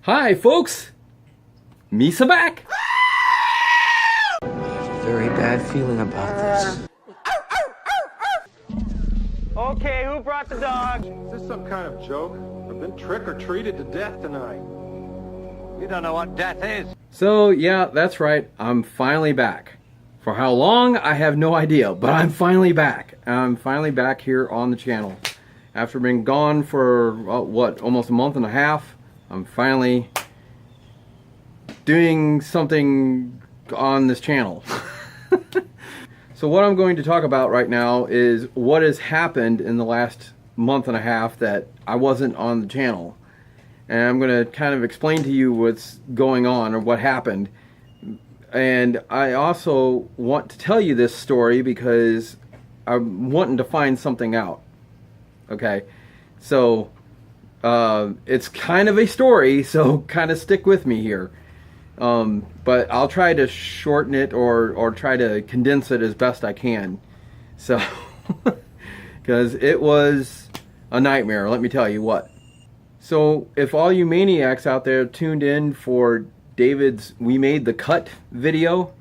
Hi, folks. Misa back. Very bad feeling about this. Okay, who brought the dog? Is this some kind of joke? We've been trick-or-treated to death tonight. You don't know what death is. So, yeah, that's right. I'm finally back. For how long, I have no idea, but I'm finally back. I'm finally back here on the channel. After being gone for, almost a month and a half, I'm finally doing something on this channel. So what I'm going to talk about right now is what has happened in the last month and a half that I wasn't on the channel. And I'm going to kind of explain to you what's going on or what happened. And I also want to tell you this story because I'm wanting to find something out. Okay, so it's kind of a story, so kind of stick with me here. But I'll try to shorten it or try to condense it as best I can. So, because it was a nightmare, let me tell you what. So, if all you maniacs out there tuned in for David's We Made the Cut video,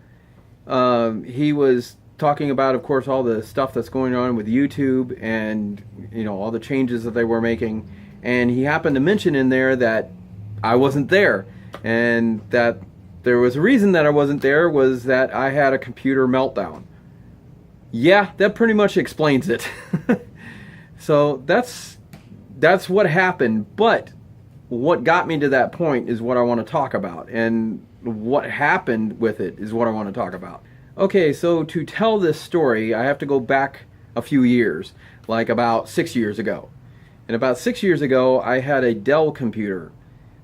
he was talking about, of course, all the stuff that's going on with YouTube and, you know, all the changes that they were making. And he happened to mention in there that I wasn't there, and that there was a reason that I wasn't there was that I had a computer meltdown. Yeah, that pretty much explains it. So that's what happened, but what got me to that point is what I want to talk about, and what happened with it is what I want to talk about. Okay, so to tell this story, I have to go back a few years, like about 6 years ago. And about 6 years ago, I had a Dell computer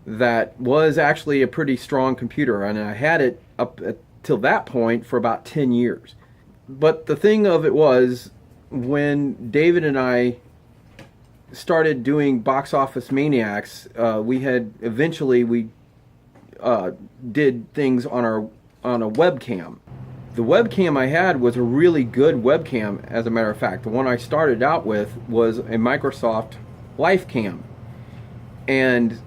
that was actually a pretty strong computer, and I had it up till that point for about 10 years. But the thing of it was, when David and I started doing Box Office Maniacs, we did things on a webcam. The webcam I had was a really good webcam, as a matter of fact. The one I started out with was a Microsoft LifeCam, and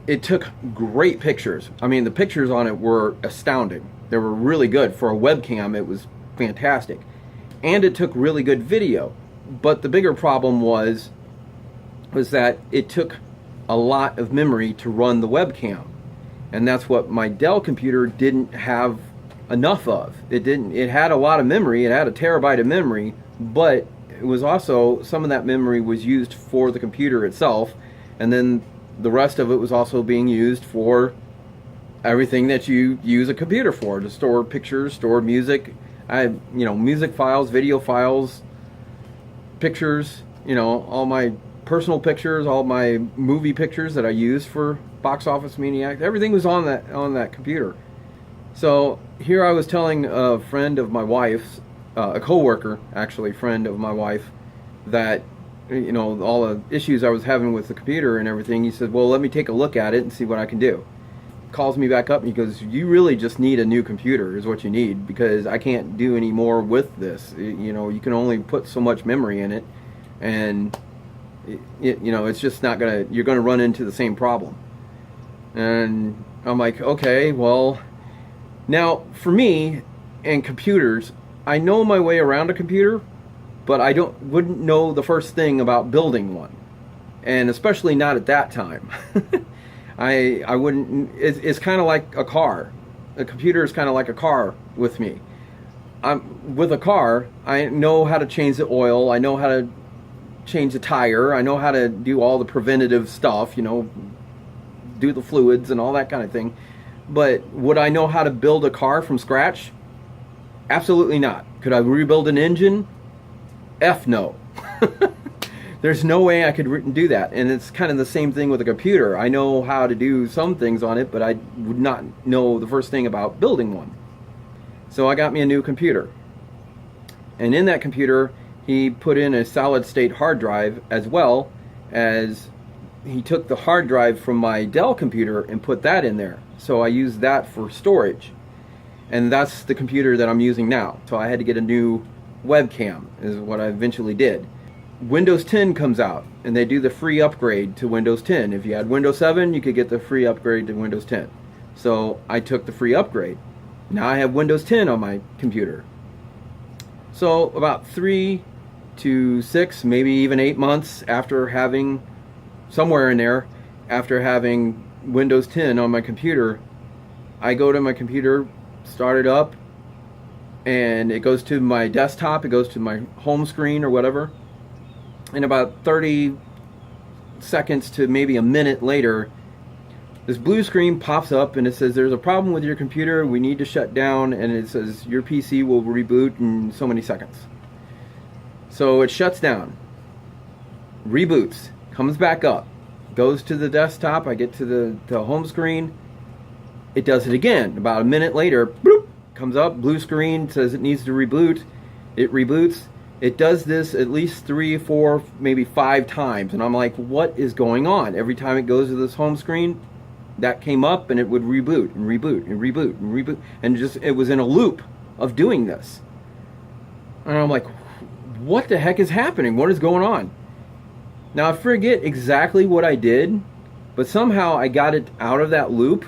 it took great pictures. I mean, the pictures on it were astounding. They were really good. For a webcam, it was fantastic. And it took really good video. But the bigger problem was that it took a lot of memory to run the webcam. And that's what my Dell computer didn't have enough of. It had a lot of memory. It had a terabyte of memory, but it was also, some of that memory was used for the computer itself, and then the rest of it was also being used for everything that you use a computer for, to store pictures, store music. I had, music files, video files, pictures, all my personal pictures, all my movie pictures that I used for Box Office Maniacs. Everything was on that computer. So here I was telling a friend of my wife's, a co-worker, actually, friend of my wife, that, all the issues I was having with the computer and everything. He said, well, let me take a look at it and see what I can do. Calls me back up and he goes, you really just need a new computer is what you need, because I can't do any more with this. You can only put so much memory in it, and it's just not you're gonna run into the same problem. And I'm like, okay, well, now for me and computers, I know my way around a computer, but I wouldn't know the first thing about building one, and especially not at that time. I wouldn't. It's kind of like a car. A computer is kind of like a car with me. With a car, I know how to change the oil. I know how to change the tire. I know how to do all the preventative stuff. Do the fluids and all that kind of thing. But would I know how to build a car from scratch? Absolutely not. Could I rebuild an engine? F no. There's no way I could do that. And it's kind of the same thing with a computer. I know how to do some things on it, but I would not know the first thing about building one. So I got me a new computer. And in that computer, he put in a solid state hard drive, as well as he took the hard drive from my Dell computer and put that in there. So I used that for storage. And that's the computer that I'm using now. So I had to get a new webcam, is what I eventually did. Windows 10 comes out, and they do the free upgrade to Windows 10. If you had Windows 7, you could get the free upgrade to Windows 10. So I took the free upgrade. Now I have Windows 10 on my computer. So about 3 to 6, maybe even 8 months after having, somewhere in there, after having Windows 10 on my computer, I go to my computer, start it up, and it goes to my desktop, it goes to my home screen or whatever. And about 30 seconds to maybe a minute later, this blue screen pops up and it says there's a problem with your computer, we need to shut down, and it says your PC will reboot in so many seconds. So it shuts down, reboots, comes back up, goes to the desktop, I get to the home screen, it does it again. About a minute later, bloop, comes up, blue screen, says it needs to reboot, it reboots. It does this at least 3, 4, maybe 5 times, and I'm like, what is going on? Every time it goes to this home screen, that came up and it would reboot and reboot and reboot and reboot, and just it was in a loop of doing this. And I'm like, what the heck is happening? What is going on? Now I forget exactly what I did, but somehow I got it out of that loop.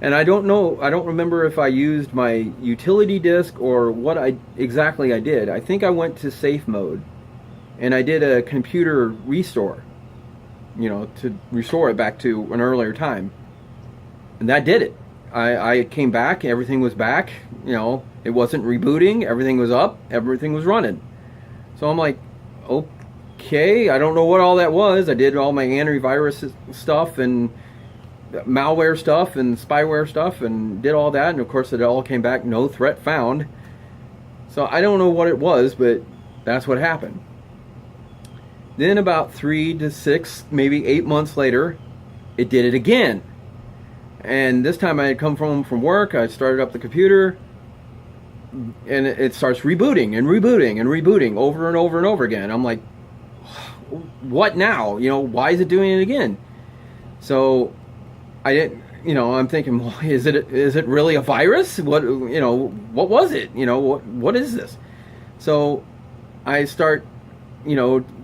And I don't remember if I used my utility disk or what exactly I did. I think I went to safe mode and I did a computer restore, to restore it back to an earlier time. And that did it. I came back, everything was back, it wasn't rebooting, everything was up, everything was running. So I'm like, okay, I don't know what all that was. I did all my antivirus stuff and malware stuff and spyware stuff and did all that, and of course it all came back no threat found. So I don't know what it was, but that's what happened. Then about 3 to 6, maybe 8 months later, it did it again. And this time I had come home from work, I started up the computer, and it starts rebooting and rebooting and rebooting over and over and over again. I'm like, what now? Why is it doing it again? So I didn't, I'm thinking, well, is it really a virus? What was it? What is this? So I start,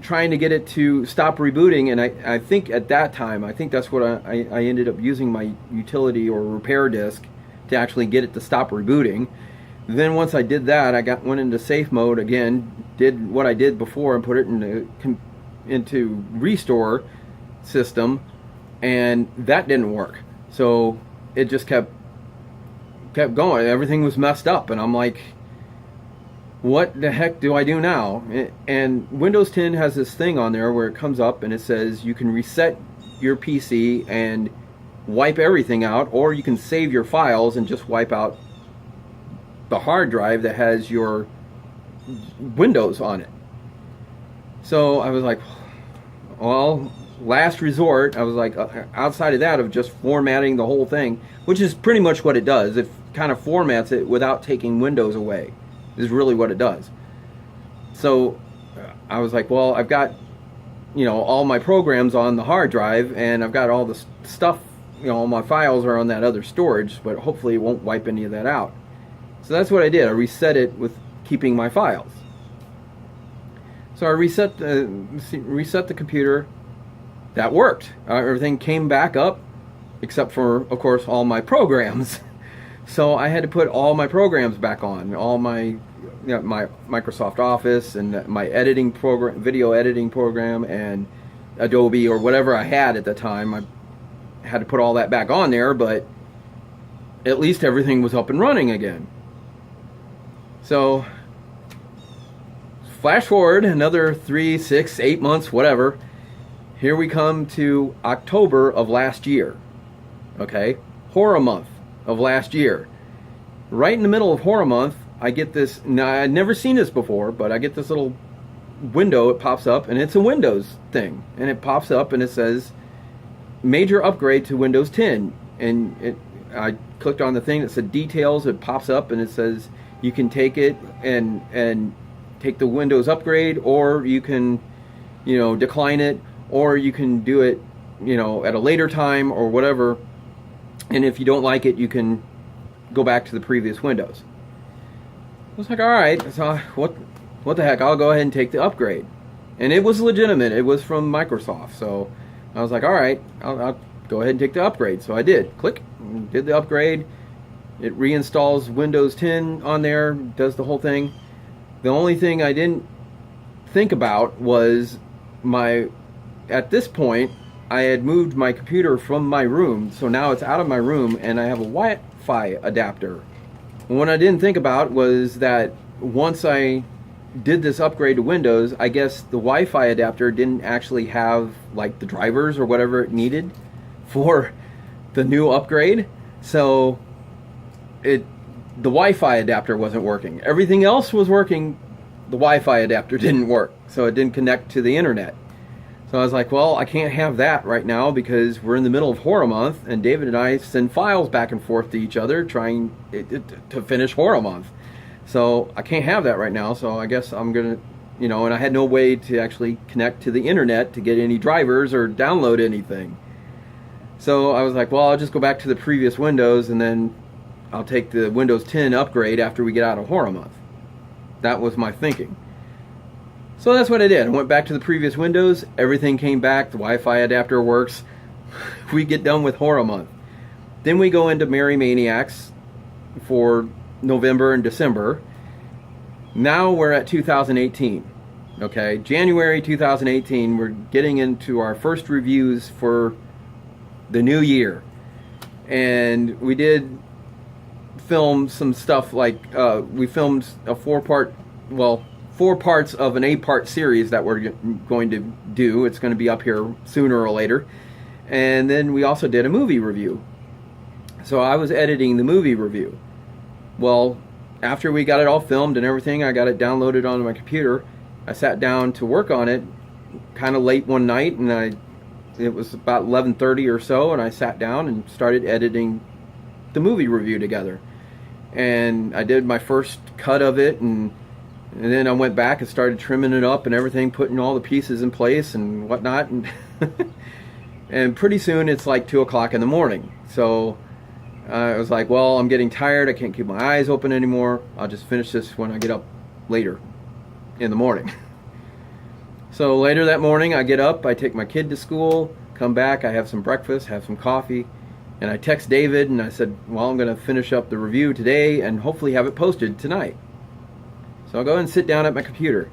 trying to get it to stop rebooting, and I think at that time, I think that's what I ended up using my utility or repair disk to actually get it to stop rebooting. Then once I did that, I went into safe mode again, did what I did before and put it into restore system, and that didn't work. So it just kept going. Everything was messed up, and I'm like, what the heck do I do now? And Windows 10 has this thing on there where it comes up and it says you can reset your PC and wipe everything out, or you can save your files and just wipe out the hard drive that has your Windows on it. So I was like, well, last resort, I was like, outside of that, of just formatting the whole thing, which is pretty much what it does. It kind of formats it without taking Windows away, is really what it does. So I was like, well, I've got, all my programs on the hard drive, and I've got all the stuff, all my files are on that other storage, but hopefully it won't wipe any of that out. So that's what I did. I reset it with keeping my files. So I reset the computer. That worked. Everything came back up, except for, of course, all my programs. So I had to put all my programs back on, all my my Microsoft Office and my editing program, video editing program, and Adobe or whatever I had at the time. I had to put all that back on there, but at least everything was up and running again. So flash forward another 3, 6, 8 months, whatever. Here we come to October of last year. Okay, horror month of last year. Right in the middle of horror month, I get this. Now I'd never seen this before, but I get this little window. It pops up, and it's a Windows thing, and it pops up and it says major upgrade to Windows 10. And I clicked on the thing that said details. It pops up and it says you can take it and take the Windows upgrade, or you can decline it, or you can do it at a later time or whatever. And if you don't like it, you can go back to the previous Windows. I was like, all right, so what the heck? I'll go ahead and take the upgrade. And it was legitimate. It was from Microsoft. So I was like, all right, I'll go ahead and take the upgrade. So I did. Click, did the upgrade. It reinstalls Windows 10 on there, does the whole thing. The only thing I didn't think about was at this point, I had moved my computer from my room, so now it's out of my room, and I have a Wi-Fi adapter. And what I didn't think about was that once I did this upgrade to Windows, I guess the Wi-Fi adapter didn't actually have like the drivers or whatever it needed for the new upgrade. So the Wi-Fi adapter wasn't working. Everything else was working. The Wi-Fi adapter didn't work, so it didn't connect to the internet. So I was like, well, I can't have that right now because we're in the middle of Horror Month, and David and I send files back and forth to each other trying to finish Horror Month. So I can't have that right now, so I guess I'm going to, and I had no way to actually connect to the internet to get any drivers or download anything. So I was like, well, I'll just go back to the previous Windows, and then I'll take the Windows 10 upgrade after we get out of Horror Month. That was my thinking. So that's what I did. I went back to the previous Windows. Everything came back. The Wi-Fi adapter works. We get done with Horror Month. Then we go into Merry Maniacs for November and December. Now we're at 2018. Okay, January 2018. We're getting into our first reviews for the new year. And we did film some stuff like we filmed a four parts of an 8-part series that we're going to do. It's going to be up here sooner or later. And then we also did a movie review. So I was editing the movie review. Well, after we got it all filmed and everything, I got it downloaded onto my computer. I sat down to work on it kind of late one night, and it was about 11:30 or so, and I sat down and started editing the movie review together. And I did my first cut of it, and then I went back and started trimming it up and everything, putting all the pieces in place and whatnot. And, and pretty soon it's like 2 o'clock in the morning. So I was like, well, I'm getting tired. I can't keep my eyes open anymore. I'll just finish this when I get up later in the morning. So later that morning, I get up, I take my kid to school, come back, I have some breakfast, have some coffee, and I text David and I said, well, I'm going to finish up the review today and hopefully have it posted tonight. So I'll go and sit down at my computer.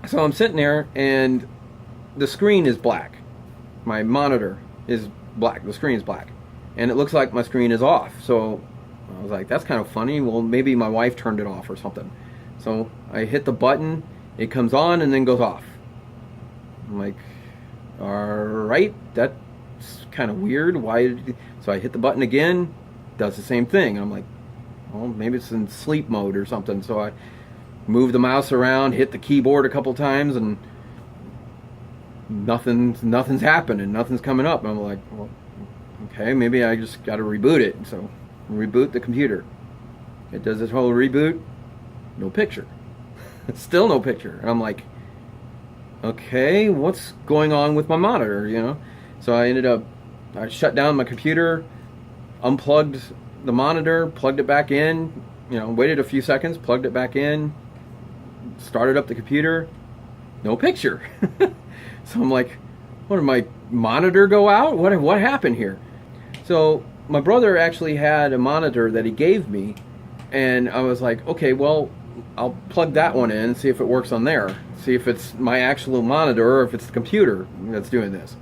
So I'm sitting there and the screen is black. My monitor is black. The screen is black. And it looks like my screen is off. So I was like, that's kind of funny. Well, maybe my wife turned it off or something. So I hit the button. It comes on and then goes off. I'm like, alright, that's kind of weird. So I hit the button again. Does the same thing. And I'm like, well, maybe it's in sleep mode or something. So I moved the mouse around, hit the keyboard a couple times, and nothing's happening. Nothing's coming up. And I'm like, well, okay, maybe I just got to reboot it. So reboot the computer. It does this whole reboot. No picture. Still no picture. And I'm like, okay, what's going on with my monitor? So I shut down my computer, unplugged the monitor, plugged it back in, waited a few seconds, plugged it back in, started up the computer, no picture. So I'm like, what, did my monitor go out? What happened here? So my brother actually had a monitor that he gave me, and I was like, okay, well, I'll plug that one in and see if it works on there. See if it's my actual monitor or if it's the computer that's doing this.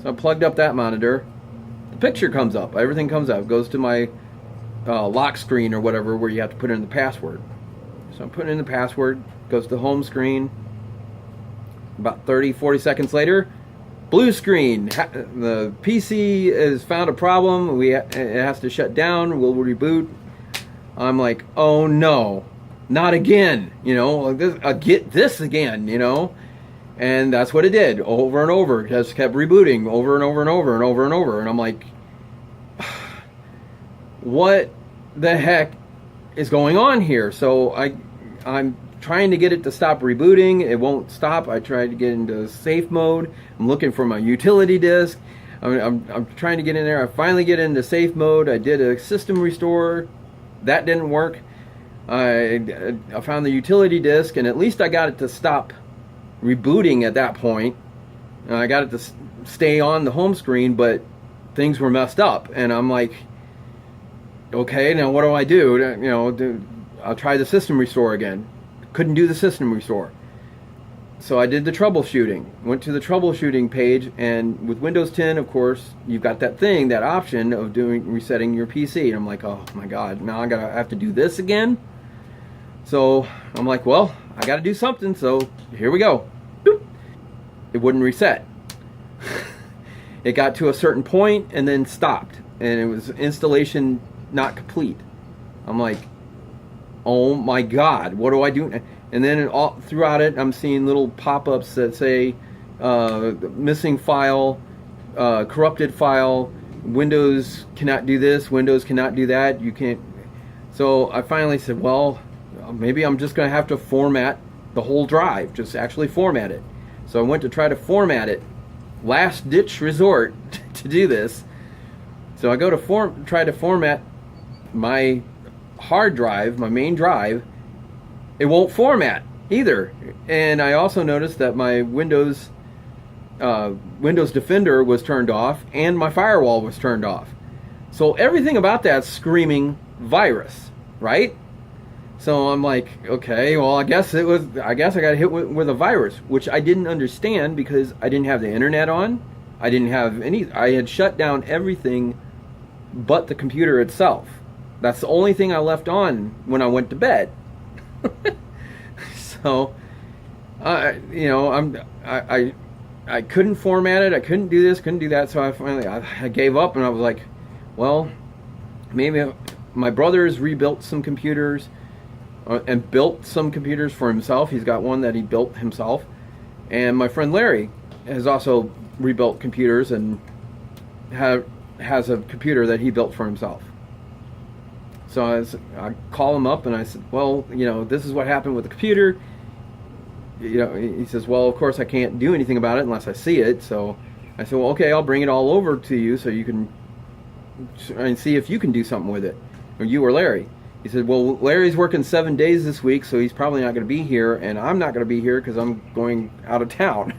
So I plugged up that monitor. The picture comes up. Everything comes up. It goes to my lock screen or whatever where you have to put in the password. So I'm putting in the password. Goes to the home screen. About 30-40 seconds later, blue screen. The PC has found a problem. It has to shut down. We'll reboot. I'm like, oh no. Not again, get this again, and that's what it did over and over. It just kept rebooting over and over and over and over and over, and I'm like, what the heck is going on here? So I'm trying to get it to stop rebooting. It won't stop. I tried to get into safe mode. I'm looking for my utility disk. I'm trying to get in there. I finally get into safe mode. I did a system restore. That didn't work. I found the utility disk, and at least I got it to stop rebooting at that point. And I got it to stay on the home screen, but things were messed up. And I'm like, okay, now what do I do? I'll try the system restore again. Couldn't do the system restore. So I did the troubleshooting. Went to the troubleshooting page, and with Windows 10, of course, you've got that option of resetting your PC. And I'm like, oh my God, now I have to do this again. So I'm like, well, I got to do something. So here we go. Boop. It wouldn't reset. It got to a certain point and then stopped, and it was installation not complete. I'm like, oh my God, what do I do? And then all throughout it, I'm seeing little pop-ups that say missing file, corrupted file, Windows cannot do this, Windows cannot do that, you can't. So I finally said, well, maybe I'm just going to have to format the whole drive, just actually format it. So I went to try to format it, last ditch resort to do this. So I go to try to format my hard drive, my main drive. It won't format either. And I also noticed that my Windows Defender was turned off and my firewall was turned off. So everything about that's screaming virus, right? So I'm like, okay, well, I guess I got hit with a virus, which I didn't understand because I didn't have the internet on. I had shut down everything but the computer itself. That's the only thing I left on when I went to bed. So, I couldn't format it. I couldn't do this, couldn't do that. So I gave up, and I was like, well, maybe my brother's rebuilt some computers and built some computers for himself. He's got one that he built himself, and my friend Larry has also rebuilt computers and has a computer that he built for himself. So I call him up and I said, well, this is what happened with the computer. He says, well, of course I can't do anything about it unless I see it. So I said, well, okay, I'll bring it all over to you so you can and see if you can do something with it, or you or Larry. He said, well, Larry's working 7 days this week, so he's probably not going to be here, and I'm not going to be here because I'm going out of town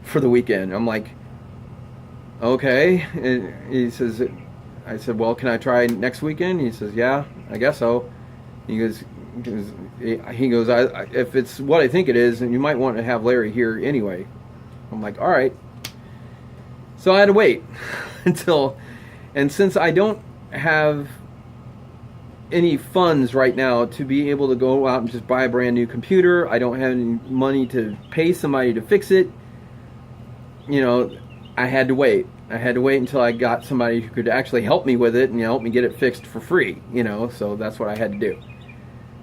for the weekend. I'm like, okay. And he says, I said, well, can I try next weekend? He says, yeah, I guess so. He goes, if it's what I think it is, then you might want to have Larry here anyway. I'm like, all right. So I had to wait and since I don't have any funds right now to be able to go out and just buy a brand new computer, I don't have any money to pay somebody to fix it, I had to wait. I had to wait until I got somebody who could actually help me with it and help me get it fixed for free, so that's what I had to do.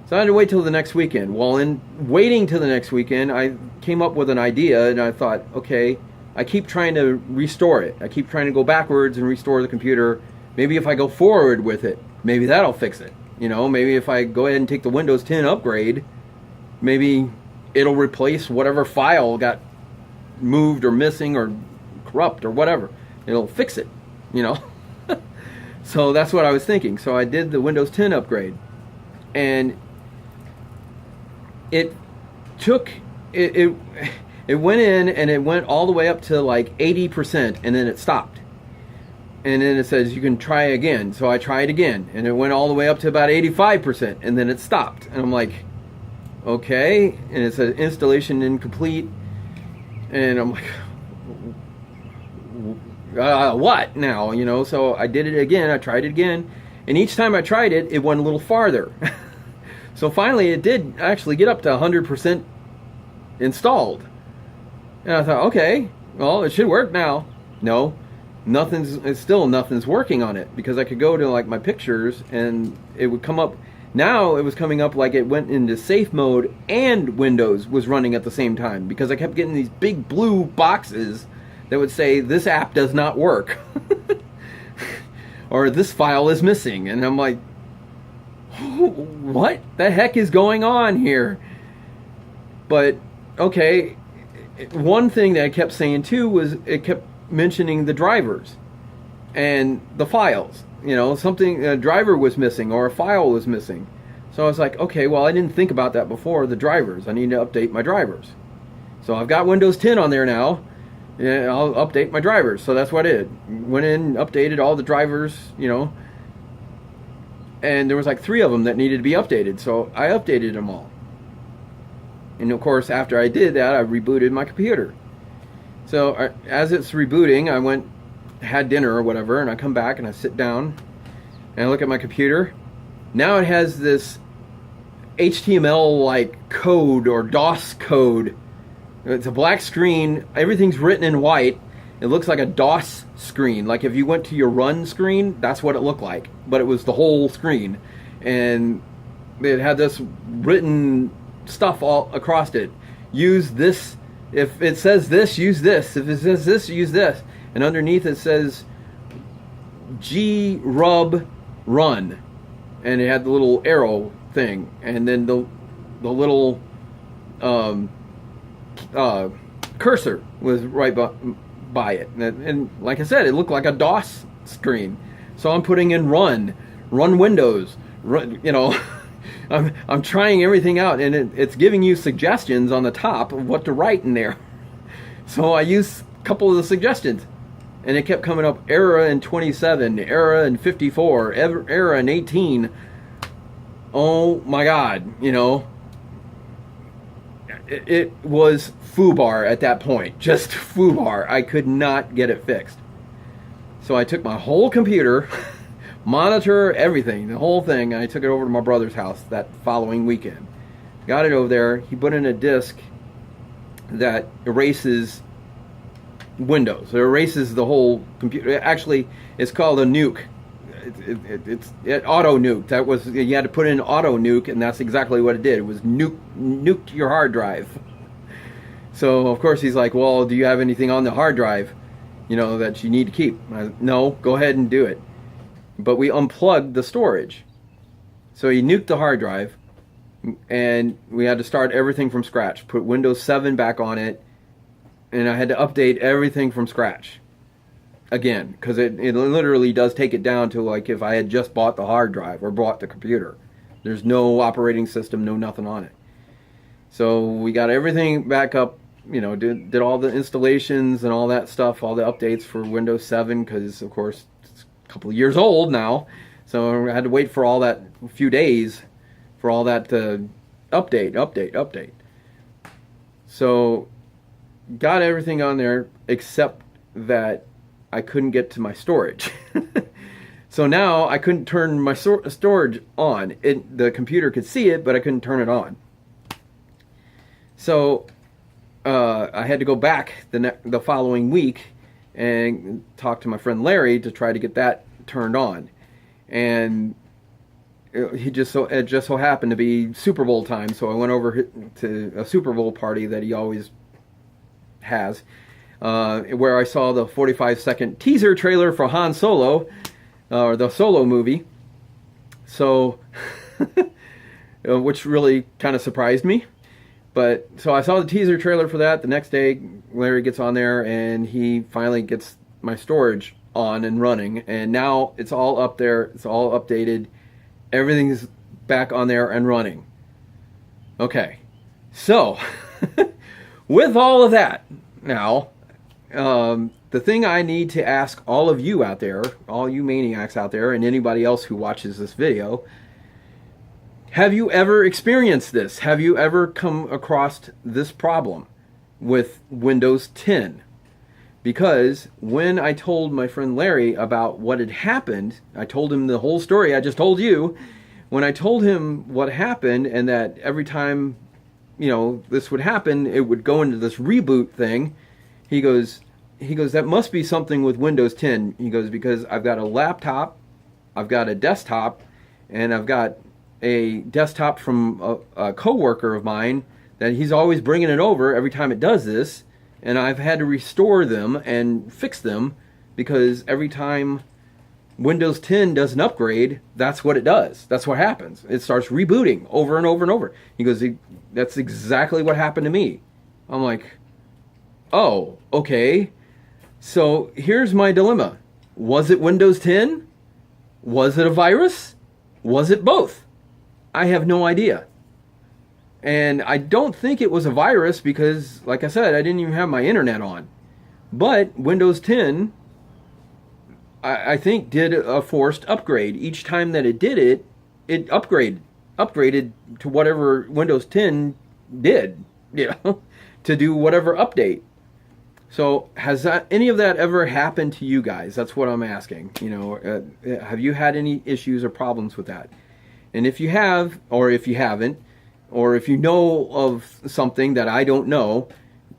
So I had to wait till the next weekend. Well, in waiting till the next weekend, I came up with an idea, and I thought, okay, I keep trying to restore it. I keep trying to go backwards and restore the computer. Maybe if I go forward with it, maybe that'll fix it. Maybe if I go ahead and take the Windows 10 upgrade, maybe it'll replace whatever file got moved or missing or corrupt or whatever. It'll fix it, So that's what I was thinking. So I did the Windows 10 upgrade, and it went in and it went all the way up to like 80%, and then it stopped. And then it says you can try again. So I tried again, and it went all the way up to about 85%, and then it stopped. And I'm like, okay. And it said installation incomplete, and I'm like, what now? So I did it again. I tried it again, and each time I tried it, it went a little farther. So finally, it did actually get up to 100% installed. And I thought, okay, well, it should work now. No. Nothing's working on it, because I could go to like my pictures and it would come up. Now it was coming up like it went into safe mode and Windows was running at the same time, because I kept getting these big blue boxes that would say this app does not work or this file is missing, and I'm like, what the heck is going on here? But okay, one thing that I kept saying too was it kept mentioning the drivers and the files. Something, a driver was missing or a file was missing. So I was like, okay, well, I didn't think about that before, the drivers. I need to update my drivers. So I've got Windows 10 on there now. Yeah, I'll update my drivers. So that's what I did. Went in, updated all the drivers, and there was like 3 of them that needed to be updated. So I updated them all. And of course, after I did that, I rebooted my computer. So as it's rebooting, I went, had dinner or whatever, and I come back and I sit down and I look at my computer. Now it has this HTML like code or DOS code. It's a black screen. Everything's written in white. It looks like a DOS screen. Like if you went to your run screen, that's what it looked like. But it was the whole screen. And it had this written stuff all across it. Use this. If it says this, use this. If it says this, use this. And underneath it says grub run. And it had the little arrow thing. And then the little cursor was right by it, and like I said, it looked like a DOS screen. So I'm putting in run Windows, I'm trying everything out, and it's giving you suggestions on the top of what to write in there. So I used a couple of the suggestions, and it kept coming up: error in 27, error in 54, error in 18. Oh my God, it was foobar at that point. Just foobar. I could not get it fixed. So I took my whole computer, monitor, everything, the whole thing, and I took it over to my brother's house that following weekend. Got it over there. He put in a disk that erases Windows. It erases the whole computer. Actually, it's called a nuke. It auto nuked. That was, you had to put in auto nuke, and that's exactly what it did. It was nuked your hard drive. So of course he's like, well, do you have anything on the hard drive, that you need to keep? No, go ahead and do it. But we unplugged the storage. So he nuked the hard drive, and we had to start everything from scratch. Put Windows 7 back on it, and I had to update everything from scratch again, because it literally does take it down to like if I had just bought the hard drive or bought the computer. There's no operating system, no nothing on it. So we got everything back up, did all the installations and all that stuff, all the updates for Windows 7, because of course it's a couple of years old now. So I had to wait for all that, a few days for all that to update. So got everything on there except that I couldn't get to my storage. So now I couldn't turn my storage on. The computer could see it, but I couldn't turn it on. So I had to go back the following week and talk to my friend Larry to try to get that turned on. And it just so happened to be Super Bowl time, so I went over to a Super Bowl party that he always has, where I saw the 45-second teaser trailer for Han Solo, or the Solo movie. So, which really kind of surprised me. But so I saw the teaser trailer for that. The next day, Larry gets on there and he finally gets my storage on and running. And now it's all up there. It's all updated. Everything's back on there and running. Okay. So, with all of that, now, the thing I need to ask all of you out there, all you maniacs out there, and anybody else who watches this video, have you ever experienced this? Have you ever come across this problem with Windows 10? Because when I told my friend Larry about what had happened, I told him the whole story I just told you. When I told him what happened and that every time, this would happen, it would go into this reboot thing, he goes, that must be something with Windows 10. He goes, because I've got a laptop, I've got a desktop, and I've got a desktop from a coworker of mine that he's always bringing it over every time it does this, and I've had to restore them and fix them because every time Windows 10 does an upgrade, that's what it does. That's what happens. It starts rebooting over and over and over. He goes, that's exactly what happened to me. I'm like, oh, okay. So here's my dilemma. Was it Windows 10? Was it a virus? Was it both? I have no idea. And I don't think it was a virus because, like I said, I didn't even have my internet on. But Windows 10, I think, did a forced upgrade. Each time that it did it, it upgraded to whatever Windows 10 did, to do whatever update. So has any of that ever happened to you guys? That's what I'm asking. Have you had any issues or problems with that? And if you have, or if you haven't, or if you know of something that I don't know,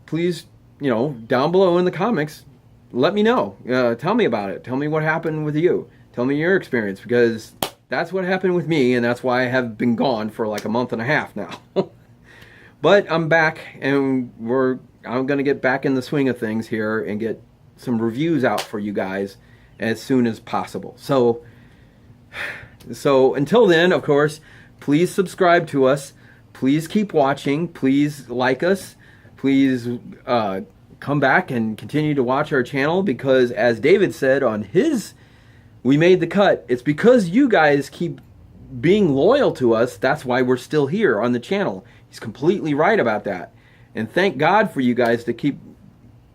please, down below in the comments, let me know. Tell me about it. Tell me what happened with you. Tell me your experience, because that's what happened with me, and that's why I have been gone for like a month and a half now. But I'm back, and I'm going to get back in the swing of things here and get some reviews out for you guys as soon as possible. So until then, of course, please subscribe to us. Please keep watching. Please like us. Please come back and continue to watch our channel, because as David said on his We Made the Cut, it's because you guys keep being loyal to us. That's why we're still here on the channel. He's completely right about that. And thank God for you guys to keep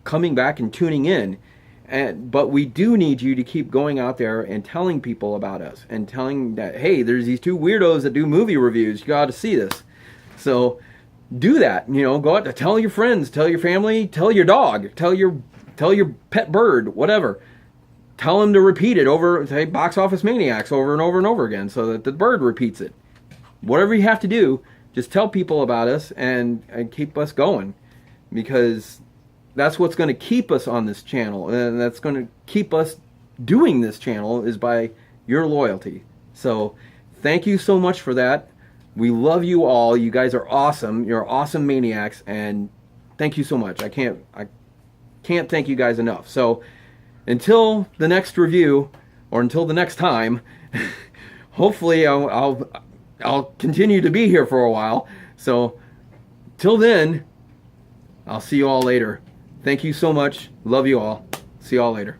coming back and tuning in. But we do need you to keep going out there and telling people about us, and telling that, hey, there's these two weirdos that do movie reviews. You got to see this. So do that. Go out to tell your friends, tell your family, tell your dog, tell your pet bird, whatever. Tell them to repeat it over, say, Box Office Maniacs over and over and over again, so that the bird repeats it. Whatever you have to do, just tell people about us and keep us going, because that's what's going to keep us on this channel, and that's going to keep us doing this channel, is by your loyalty. So thank you so much for that. We love you all. You guys are awesome. You're awesome maniacs, and thank you so much. I can't thank you guys enough. So until the next review, or until the next time, hopefully I'll continue to be here for a while. So till then, I'll see you all later. Thank you so much. Love you all. See you all later.